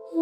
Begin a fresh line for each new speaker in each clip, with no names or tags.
عجب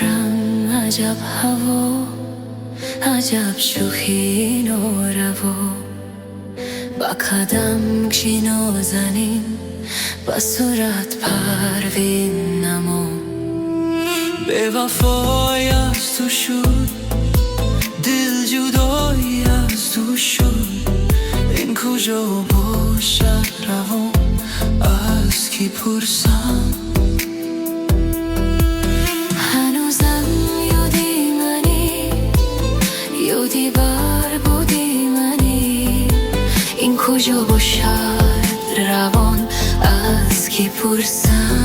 رنگ، عجب هوا، عجب شوخی نوروا، با قدم چی نازنین، با صورت پروین نما. به وفای از تو شد، دل جدایی از تو شد. این کجا باشد روان، از کی پرسم؟ یادی بر بودی منی، این کجا باشد روان، از کی پرسم؟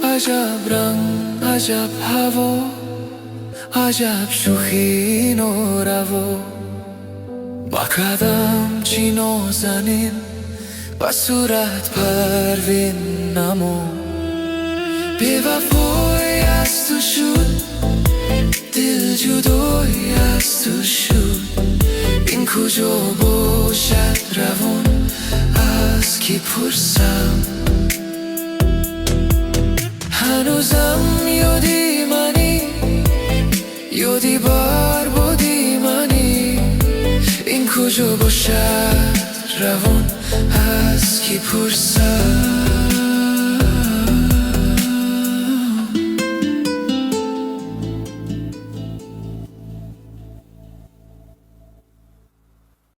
عجب رنگ، عجب هوا، عجب شوخی نوروا، با قدم چی نازنین، با صورت پروین نما. بی وفای از تو شد، دل جدایی از تو شد. این کجا باشد روان، از کی پرسم؟ هنوزم یادی منی، یادی بر بودی منی. این کجا باشد روان، از کی پرسم؟